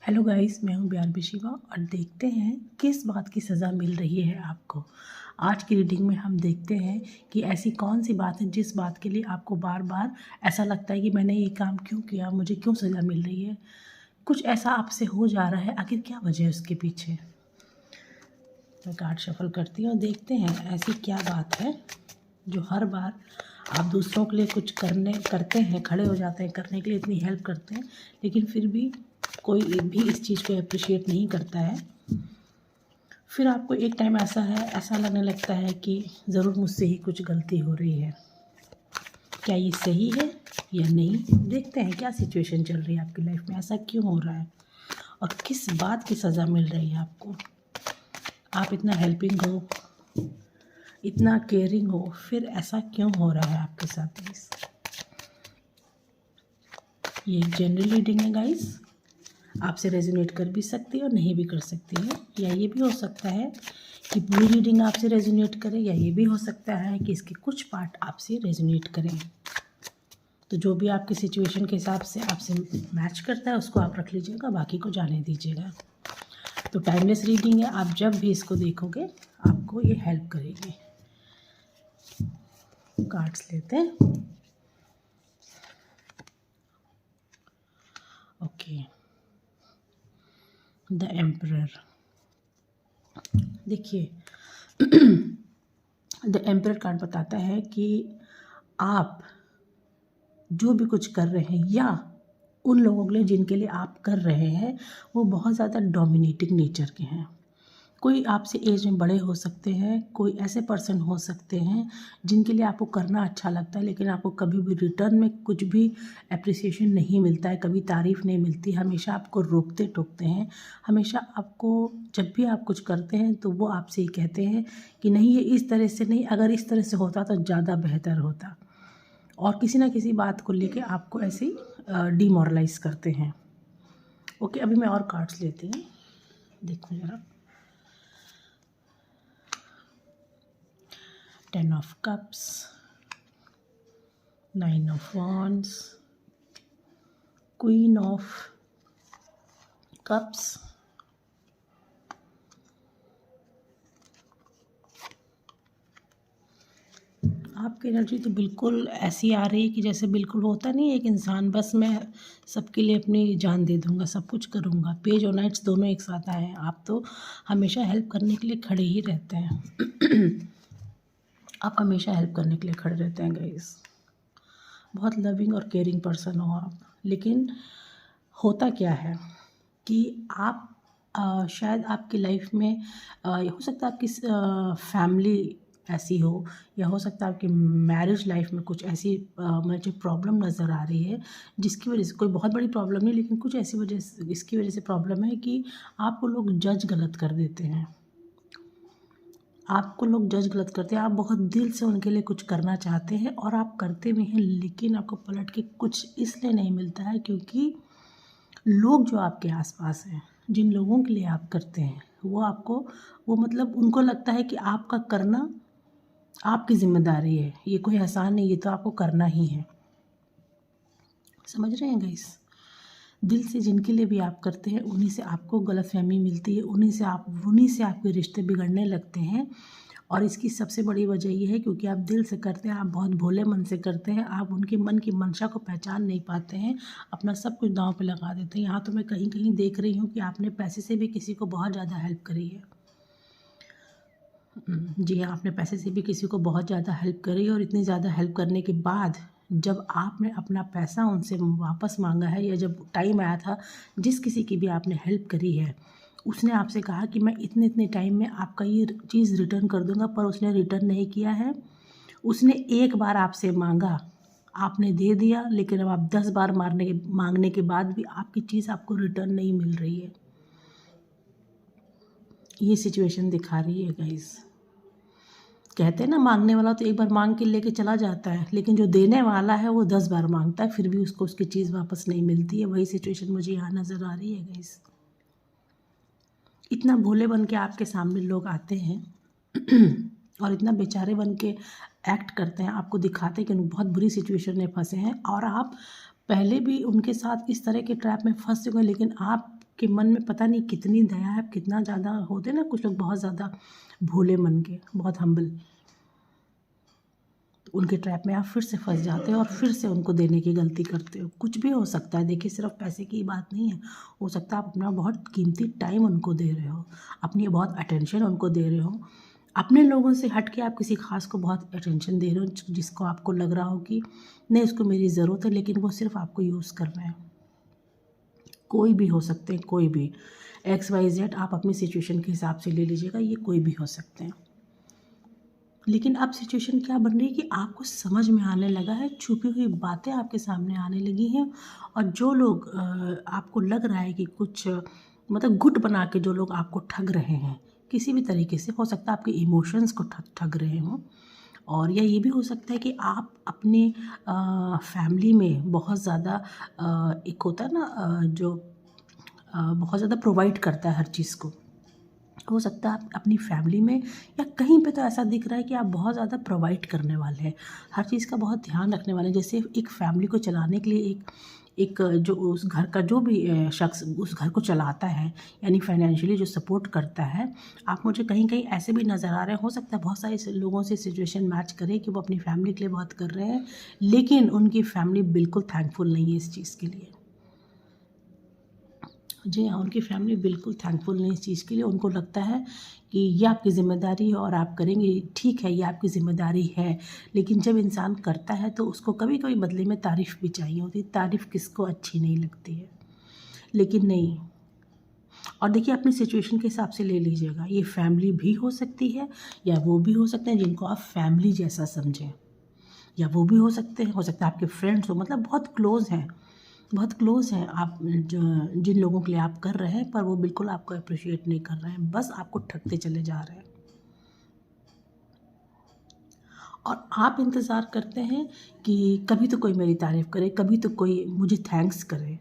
Hello guys, मैं हूँ BRB Shiva और देखते हैं किस बात की सज़ा मिल रही है आपको। आज की रीडिंग में हम देखते हैं कि ऐसी कौन सी बात है जिस बात के लिए आपको बार बार ऐसा लगता है कि मैंने ये काम क्यों किया, मुझे क्यों सज़ा मिल रही है। कुछ ऐसा आपसे हो जा रहा है, आखिर क्या वजह है उसके पीछे। मैं कार्ड शफल करती हूँ और देखते हैं ऐसी क्या बात है जो हर बार आप दूसरों के लिए कुछ करते हैं, खड़े हो जाते हैं करने के लिए, इतनी हेल्प करते हैं, लेकिन फिर भी कोई भी इस चीज़ को अप्रिशिएट नहीं करता है। फिर आपको एक टाइम ऐसा लगने लगता है कि ज़रूर मुझसे ही कुछ गलती हो रही है। क्या ये सही है या नहीं, देखते हैं क्या सिचुएशन चल रही है आपकी लाइफ में, ऐसा क्यों हो रहा है और किस बात की सज़ा मिल रही है आपको। आप इतना हेल्पिंग हो, इतना केयरिंग हो, फिर ऐसा क्यों हो रहा है आपके साथ। ये जनरल रीडिंग है गाइस, आपसे रेजोनेट कर भी सकती है और नहीं भी कर सकती है, या ये भी हो सकता है कि पूरी रीडिंग आपसे रेजोनेट करे, या ये भी हो सकता है कि इसके कुछ पार्ट आपसे रेजोनेट करें। तो जो भी आपकी सिचुएशन के हिसाब से आपसे मैच करता है उसको आप रख लीजिएगा, बाकी को जाने दीजिएगा। तो टाइमलेस रीडिंग है, आप जब भी इसको देखोगे आपको ये हेल्प करेगी। कार्ड्स लेते हैं। Okay, the emperor. देखिए द एम्परर कार्ड बताता है कि आप जो भी कुछ कर रहे हैं या उन लोगों के लिए जिनके लिए आप कर रहे हैं वो बहुत ज़्यादा डोमिनेटिंग नेचर के हैं। कोई आपसे एज में बड़े हो सकते हैं, कोई ऐसे पर्सन हो सकते हैं जिनके लिए आपको करना अच्छा लगता है, लेकिन आपको कभी भी रिटर्न में कुछ भी अप्रिसिएशन नहीं मिलता है, कभी तारीफ़ नहीं मिलती, हमेशा आपको रोकते टोकते हैं। हमेशा आपको जब भी आप कुछ करते हैं तो वो आपसे ही कहते हैं कि नहीं ये इस तरह से नहीं, अगर इस तरह से होता तो ज़्यादा बेहतर होता, और किसी ना किसी बात को लेके आपको ऐसे ही डिमोरलाइज़ करते हैं। ओके, अभी मैं और कार्ड्स लेती हूँ, देखो ज़रा। 10 of cups, 9 of wands, queen of cups, आपकी एनर्जी तो बिल्कुल ऐसी आ रही है कि जैसे बिल्कुल होता नहीं एक इंसान, बस मैं सबके लिए अपनी जान दे दूंगा, सब कुछ करूंगा। पेज और नाइट्स दोनों एक साथ आए हैं। आप तो हमेशा हेल्प करने के लिए खड़े ही रहते हैं। आप हमेशा हेल्प करने के लिए खड़े रहते हैं गाइस। बहुत लविंग और केयरिंग पर्सन हो आप, लेकिन होता क्या है कि आप शायद आपकी लाइफ में हो सकता है आपकी फैमिली ऐसी हो, या हो सकता है आपकी मैरिज लाइफ में कुछ ऐसी मुझे प्रॉब्लम नज़र आ रही है जिसकी वजह से, कोई बहुत बड़ी प्रॉब्लम नहीं लेकिन कुछ ऐसी वजह से, इसकी वजह से प्रॉब्लम है कि आपको लोग जज गलत कर देते हैं। आपको लोग जज गलत करते हैं, आप बहुत दिल से उनके लिए कुछ करना चाहते हैं और आप करते भी हैं, लेकिन आपको पलट के कुछ इसलिए नहीं मिलता है क्योंकि लोग जो आपके आसपास हैं, जिन लोगों के लिए आप करते हैं, वो मतलब उनको लगता है कि आपका करना आपकी ज़िम्मेदारी है, ये कोई एहसान नहीं, ये तो आपको करना ही है। समझ रहे हैं गाइस? दिल से जिनके लिए भी आप करते हैं उन्हीं से आपको गलतफहमी मिलती है, उन्हीं से आपके रिश्ते बिगड़ने लगते हैं। और इसकी सबसे बड़ी वजह ये है क्योंकि आप दिल से करते हैं, आप बहुत भोले मन से करते हैं, आप उनके मन की मंशा को पहचान नहीं पाते हैं, अपना सब कुछ दांव पे लगा देते हैं। यहाँ तो मैं कहीं कहीं देख रही हूँ कि आपने पैसे से भी किसी को बहुत ज़्यादा हेल्प करी है। जी हाँ, आपने पैसे से भी किसी को बहुत ज़्यादा हेल्प करी, और इतनी ज़्यादा हेल्प करने के बाद जब आपने अपना पैसा उनसे वापस मांगा है, या जब टाइम आया था, जिस किसी की भी आपने हेल्प करी है उसने आपसे कहा कि मैं इतने इतने टाइम में आपका ये चीज़ रिटर्न कर दूंगा, पर उसने रिटर्न नहीं किया है। उसने एक बार आपसे मांगा, आपने दे दिया, लेकिन अब आप 10 बार मांगने के बाद भी आपकी चीज़ आपको रिटर्न नहीं मिल रही है। ये सिचुएशन दिखा रही है गाइस। कहते हैं ना, मांगने वाला तो एक बार मांग के लेके चला जाता है, लेकिन जो देने वाला है वो 10 बार मांगता है, फिर भी उसको उसकी चीज़ वापस नहीं मिलती है। वही सिचुएशन मुझे यहाँ नज़र आ रही है गाइस। इतना भोले बन के आपके सामने लोग आते हैं और इतना बेचारे बन के एक्ट करते हैं, आपको दिखाते हैं कि बहुत बुरी सिचुएशन में फंसे हैं, और आप पहले भी उनके साथ इस तरह के ट्रैप में फंस चुके हैं, लेकिन आप आपके मन में पता नहीं कितनी दया है, कितना ज़्यादा होते ना कुछ लोग बहुत ज़्यादा भोले मन के, बहुत हम्बल, उनके ट्रैप में आप फिर से फंस जाते हो और फिर से उनको देने की गलती करते हो। कुछ भी हो सकता है, देखिए सिर्फ पैसे की बात नहीं है, हो सकता है आप अपना बहुत कीमती टाइम उनको दे रहे हो, अपनी बहुत अटेंशन उनको दे रहे हो, अपने लोगों से हट के आप किसी खास को बहुत अटेंशन दे रहे हो, जिसको आपको लग रहा हो कि नहीं इसको मेरी ज़रूरत है, लेकिन वो सिर्फ आपको यूज़ कर रहे हैं। कोई भी हो सकते हैं, कोई भी, XYZ आप अपनी सिचुएशन के हिसाब से ले लीजिएगा, ये कोई भी हो सकते हैं। लेकिन अब सिचुएशन क्या बन रही है कि आपको समझ में आने लगा है, छुपी हुई बातें आपके सामने आने लगी हैं, और जो लोग आपको लग रहा है कि कुछ मतलब गुट बना के जो लोग आपको ठग रहे हैं किसी भी तरीके से, हो सकता है आपके इमोशंस को ठग रहे हों, और या ये भी हो सकता है कि आप अपने फैमिली में बहुत ज़्यादा एक होता है ना जो बहुत ज़्यादा प्रोवाइड करता है हर चीज़ को, हो सकता है आप अपनी फैमिली में या कहीं पे तो ऐसा दिख रहा है कि आप बहुत ज़्यादा प्रोवाइड करने वाले हैं, हर चीज़ का बहुत ध्यान रखने वाले हैं। जैसे एक फैमिली को चलाने के लिए एक जो उस घर का जो भी शख्स उस घर को चलाता है, यानी फाइनेंशियली जो सपोर्ट करता है, आप मुझे कहीं कहीं ऐसे भी नज़र आ रहे हैं, हो सकता है बहुत सारे लोगों से सिचुएशन मैच करे कि वो अपनी फैमिली के लिए बहुत कर रहे हैं, लेकिन उनकी फैमिली बिल्कुल थैंकफुल नहीं है इस चीज़ के लिए। जी हाँ, उनकी फैमिली बिल्कुल थैंकफुल नहीं इस चीज़ के लिए, उनको लगता है कि ये आपकी ज़िम्मेदारी है और आप करेंगे, ठीक है ये आपकी ज़िम्मेदारी है, लेकिन जब इंसान करता है तो उसको कभी कभी बदले में तारीफ़ भी चाहिए होती है। तारीफ़ किसको अच्छी नहीं लगती है, लेकिन नहीं। और देखिए अपनी सिचुएशन के हिसाब से ले लीजिएगा, ये फैमिली भी हो सकती है या वो भी हो सकते हैं जिनको आप फैमिली जैसा समझें, या वो भी हो सकते हैं, हो सकता है आपके फ्रेंड्स हो, मतलब बहुत क्लोज़ हैं, बहुत क्लोज़ हैं आप, जो जिन लोगों के लिए आप कर रहे हैं, पर वो बिल्कुल आपको अप्रिशिएट नहीं कर रहे हैं, बस आपको ठगते चले जा रहे हैं। और आप इंतज़ार करते हैं कि कभी तो कोई मेरी तारीफ़ करे, कभी तो कोई मुझे थैंक्स करे,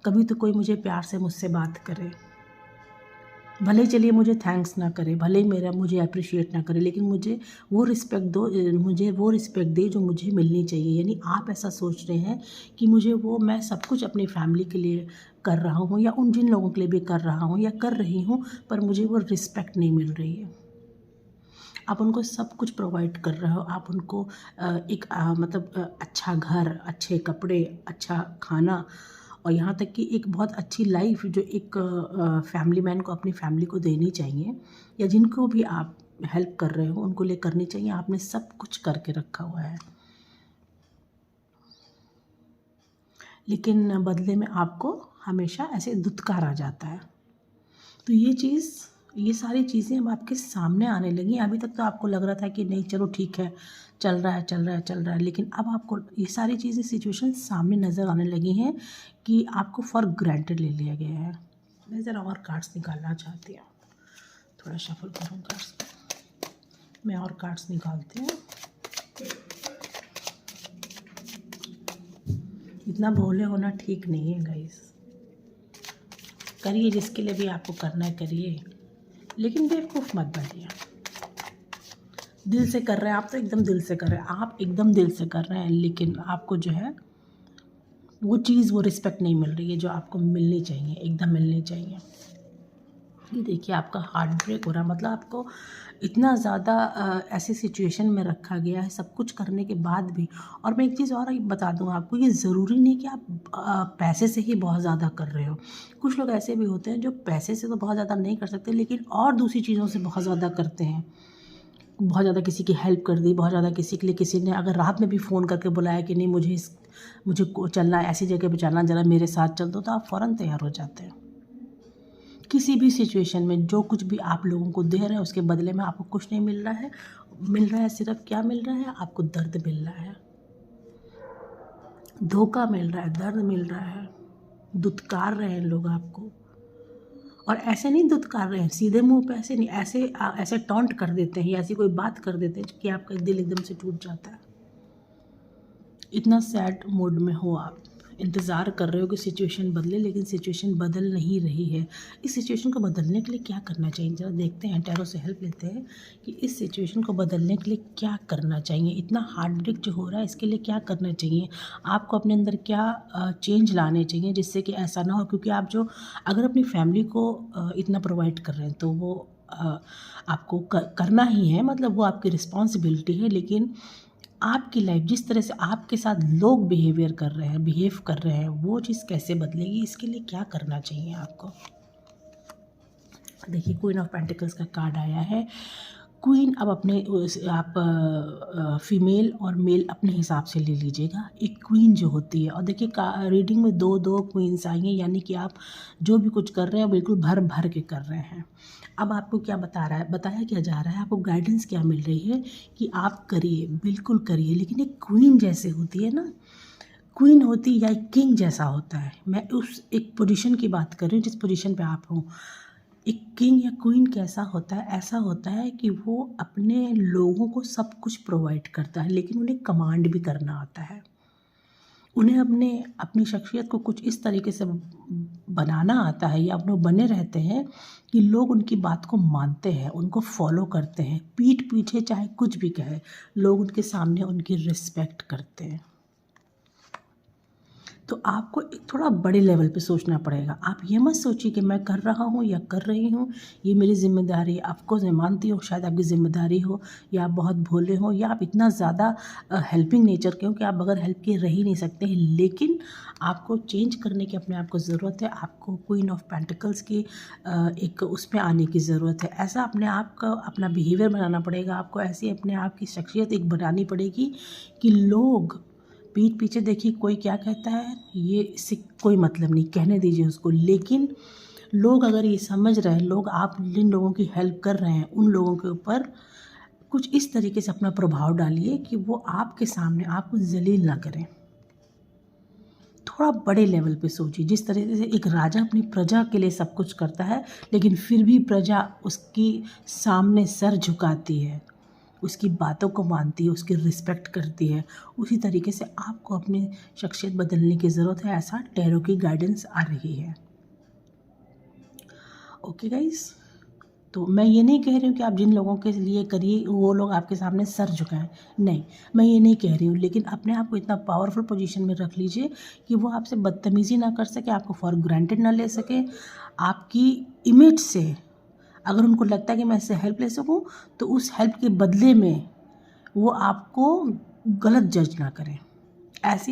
कभी तो कोई मुझे प्यार से मुझसे बात करे। भले ही चलिए मुझे थैंक्स ना करे, भले ही मुझे अप्रिशिएट ना करे, लेकिन मुझे वो रिस्पेक्ट दो, मुझे वो रिस्पेक्ट दे जो मुझे मिलनी चाहिए। यानी आप ऐसा सोच रहे हैं कि मुझे वो, मैं सब कुछ अपनी फैमिली के लिए कर रहा हूँ या उन जिन लोगों के लिए भी कर रहा हूँ या कर रही हूँ, पर मुझे वो रिस्पेक्ट नहीं मिल रही है। आप उनको सब कुछ प्रोवाइड कर रहे हो, आप उनको एक मतलब अच्छा घर, अच्छे कपड़े, अच्छा खाना, और यहाँ तक कि एक बहुत अच्छी लाइफ जो एक फैमिली मैन को अपनी फैमिली को देनी चाहिए, या जिनको भी आप हेल्प कर रहे हो उनको लिए करनी चाहिए, आपने सब कुछ करके रखा हुआ है, लेकिन बदले में आपको हमेशा ऐसे दुत्कार आ जाता है। तो ये सारी चीज़ें अब आपके सामने आने लगी। अभी तक तो आपको लग रहा था कि नहीं चलो ठीक है, चल रहा है चल रहा है चल रहा है, लेकिन अब आपको ये सारी चीज़ें सिचुएशन सामने नज़र आने लगी हैं कि आपको फॉर ग्रांटेड ले लिया गया है। मैं ज़रा और कार्ड्स निकालना चाहती हूँ, थोड़ा शफल करूँ कार्ड्स, मैं और कार्ड्स निकालती हूँ। इतना भोले होना ठीक नहीं है गाइस, करिए जिसके लिए भी आपको करना है करिए, लेकिन बेवकूफ़ मत बनिए। दिल से कर रहे हैं आप, तो एकदम दिल से कर रहे हैं आप, एकदम दिल से कर रहे हैं, लेकिन आपको जो है वो चीज़, वो रिस्पेक्ट नहीं मिल रही है जो आपको मिलनी चाहिए, एकदम मिलनी चाहिए। ये देखिए आपका हार्ट ब्रेक हो रहा है, मतलब आपको इतना ज़्यादा ऐसी सिचुएशन में रखा गया है सब कुछ करने के बाद भी। और मैं एक चीज़ और बता दूँ आपको, ये ज़रूरी नहीं कि आप पैसे से ही बहुत ज़्यादा कर रहे हो। कुछ लोग ऐसे भी होते हैं जो पैसे से तो बहुत ज़्यादा नहीं कर सकते, लेकिन और दूसरी चीज़ों से बहुत ज़्यादा करते हैं। बहुत ज़्यादा किसी की हेल्प कर दी, बहुत ज़्यादा किसी के लिए, किसी ने अगर रात में भी फ़ोन करके बुलाया कि नहीं मुझे चलना है, ऐसी जगह पे चलना, ज़रा मेरे साथ चल दो, तो आप फ़ौरन तैयार हो जाते हैं। किसी भी सिचुएशन में जो कुछ भी आप लोगों को दे रहे हैं उसके बदले में आपको कुछ नहीं मिल रहा है, सिर्फ क्या मिल रहा है, आपको दर्द मिल रहा है, धोखा मिल रहा है, दर्द मिल रहा है, दुत्कार रहे हैं लोग आपको। और ऐसे नहीं दुत्कार रहे हैं, सीधे मुंह पे ऐसे नहीं, ऐसे टॉन्ट कर देते हैं, ऐसी कोई बात कर देते हैं कि आपका दिल एकदम से टूट जाता है। इतना सैड मूड में हो आप, इंतज़ार कर रहे हो कि सिचुएशन बदले, लेकिन सिचुएशन बदल नहीं रही है। इस सिचुएशन को बदलने के लिए क्या करना चाहिए, ज़रा देखते हैं, टैरो से हेल्प लेते हैं कि इस सिचुएशन को बदलने के लिए क्या करना चाहिए। इतना हार्ट ब्रेक जो हो रहा है इसके लिए क्या करना चाहिए, आपको अपने अंदर क्या चेंज लाने चाहिए जिससे कि ऐसा ना हो। क्योंकि आप जो अगर अपनी फैमिली को इतना प्रोवाइड कर रहे हैं तो वो आपको करना ही है, मतलब वो आपकी रिस्पॉन्सिबिलिटी है। लेकिन आपकी लाइफ जिस तरह से आपके साथ लोग बिहेव कर रहे हैं वो चीज़ कैसे बदलेगी, इसके लिए क्या करना चाहिए आपको। देखिए क्वीन ऑफ पेंटिकल्स का कार्ड आया है। क्वीन अब आप फीमेल और मेल अपने हिसाब से ले लीजिएगा। एक क्वीन जो होती है, और देखिए रीडिंग में दो दो क्वींस आई हैं, यानी कि आप जो भी कुछ कर रहे हैं बिल्कुल भर भर के कर रहे हैं। अब आपको क्या बताया क्या जा रहा है, आपको गाइडेंस क्या मिल रही है कि आप करिए, बिल्कुल करिए। लेकिन एक क्वीन जैसे होती है ना, क्वीन होती या एक किंग जैसा होता है। मैं उस एक पोजीशन की बात कर रही हूँ जिस पोजीशन पे आप हो। एक किंग या क्वीन कैसा होता है, ऐसा होता है कि वो अपने लोगों को सब कुछ प्रोवाइड करता है, लेकिन उन्हें कमांड भी करना आता है। उन्हें अपनी शख्सियत को कुछ इस तरीके से बनाना आता है, या अपने बने रहते हैं कि लोग उनकी बात को मानते हैं, उनको फॉलो करते हैं। पीठ पीछे चाहे कुछ भी कहे, लोग उनके सामने उनकी रिस्पेक्ट करते हैं। तो आपको एक थोड़ा बड़े लेवल पे सोचना पड़ेगा। आप ये मत सोचिए कि मैं कर रहा हूँ या कर रही हूँ, ये मेरी ज़िम्मेदारी है। ऑफकोर्स मैं मानती हूँ शायद आपकी ज़िम्मेदारी हो, या आप बहुत भोले हो, या आप इतना ज़्यादा हेल्पिंग नेचर के हो कि आप बगैर हेल्प के रह ही नहीं सकते हैं। लेकिन आपको चेंज करने की अपने आप को ज़रूरत है। आपको क्वीन ऑफ पेंटिकल्स की एक उसमें आने की ज़रूरत है। ऐसा अपने आप का अपना बिहेवियर बनाना पड़ेगा आपको। ऐसी अपने आप की शख्सियत एक बनानी पड़ेगी कि लोग पीठ पीछे देखिए कोई क्या कहता है, ये इससे कोई मतलब नहीं, कहने दीजिए उसको। लेकिन लोग अगर ये समझ रहे हैं, लोग आप जिन लोगों की हेल्प कर रहे हैं उन लोगों के ऊपर कुछ इस तरीके से अपना प्रभाव डालिए कि वो आपके सामने आपको जलील ना करें। थोड़ा बड़े लेवल पे सोचिए। जिस तरीके से एक राजा अपनी प्रजा के लिए सब कुछ करता है, लेकिन फिर भी प्रजा उसकी सामने सर झुकाती है, उसकी बातों को मानती है, उसकी रिस्पेक्ट करती है, उसी तरीके से आपको अपनी शख्सियत बदलने की ज़रूरत है। ऐसा टैरो की गाइडेंस आ रही है। ओके गाइस, तो मैं ये नहीं कह रही हूँ कि आप जिन लोगों के लिए करिए वो लोग आपके सामने सर झुकाएं, नहीं, मैं ये नहीं कह रही हूँ। लेकिन अपने आप को इतना पावरफुल पोजीशन में रख लीजिए कि वो आपसे बदतमीज़ी ना कर सके, आपको फॉर ग्रांटेड ना ले सके। आपकी इमेज से अगर उनको लगता है कि मैं इससे हेल्प ले सकूं, तो उस हेल्प के बदले में वो आपको गलत जज ना करें।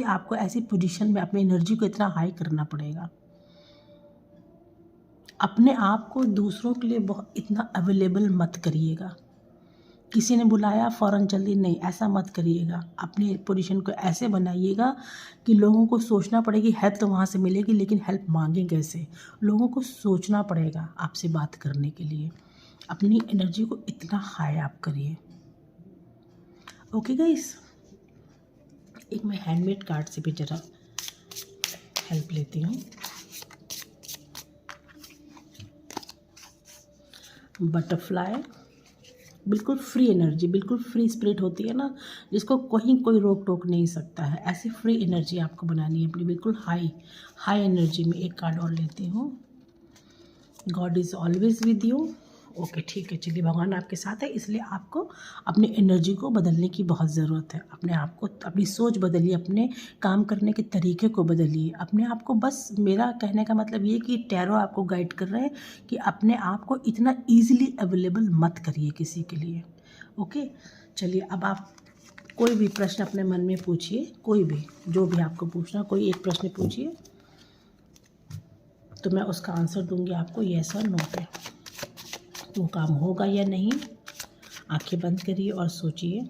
आपको ऐसी पोजीशन में अपनी एनर्जी को इतना हाई करना पड़ेगा। अपने आप को दूसरों के लिए बहुत इतना अवेलेबल मत करिएगा। किसी ने बुलाया फ़ौरन जल्दी नहीं, ऐसा मत करिएगा। अपनी पोजीशन को ऐसे बनाइएगा कि लोगों को सोचना पड़ेगी। हेल्प तो वहाँ से मिलेगी, लेकिन हेल्प मांगें कैसे, लोगों को सोचना पड़ेगा आपसे बात करने के लिए। अपनी एनर्जी को इतना हाई आप करिए। ओके गाइस, एक मैं हैंडमेड कार्ड से भी ज़रा हेल्प लेती हूँ। बटरफ्लाई, बिल्कुल फ्री एनर्जी, बिल्कुल फ्री स्पिरिट होती है ना, जिसको कोई रोक टोक नहीं सकता है। ऐसी फ्री एनर्जी आपको बनानी है अपनी, बिल्कुल हाई एनर्जी में। एक कार्ड और लेती हूँ। God is always with you. Okay ठीक है, चलिए भगवान आपके साथ है, इसलिए आपको अपनी एनर्जी को बदलने की बहुत ज़रूरत है। अपने आप को, अपनी सोच बदलिए, अपने काम करने के तरीके को बदलिए अपने आप को। बस मेरा कहने का मतलब ये कि टैरो आपको गाइड कर रहे हैं कि अपने आप को इतना ईजिली अवेलेबल मत करिए किसी के लिए। ओके, चलिए अब आप कोई भी प्रश्न अपने मन में पूछिए, कोई भी, जो भी आपको पूछना, कोई एक प्रश्न पूछिए तो मैं उसका आंसर दूंगी आपको येस और नो पे। वो काम होगा या नहीं, आंखें बंद करिए और सोचिए।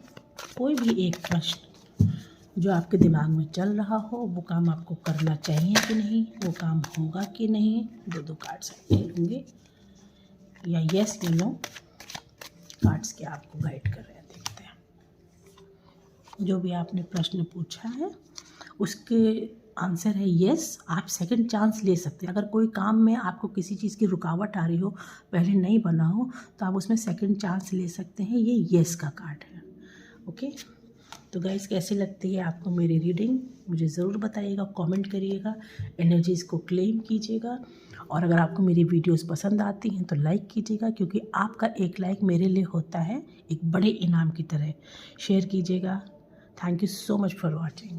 कोई भी एक प्रश्न जो आपके दिमाग में चल रहा हो, वो काम आपको करना चाहिए कि नहीं, वो काम होगा कि नहीं। दो कार्ड्स लूँगे, या यस या नो कार्ड्स क्या आपको गाइड कर रहे हैं, देखते हैं। जो भी आपने प्रश्न पूछा है उसके आंसर है यस। आप सेकंड चांस ले सकते हैं। अगर कोई काम में आपको किसी चीज़ की रुकावट आ रही हो, पहले नहीं बना हो, तो आप उसमें सेकंड चांस ले सकते हैं। ये यस का कार्ड है। ओके, तो गाइस कैसी लगती है आपको मेरी रीडिंग, मुझे ज़रूर बताइएगा, कमेंट करिएगा, एनर्जीज़ को क्लेम कीजिएगा। और अगर आपको मेरी वीडियोस पसंद आती हैं तो लाइक कीजिएगा, क्योंकि आपका एक लाइक मेरे लिए होता है एक बड़े इनाम की तरह। शेयर कीजिएगा। Thank you so much for watching.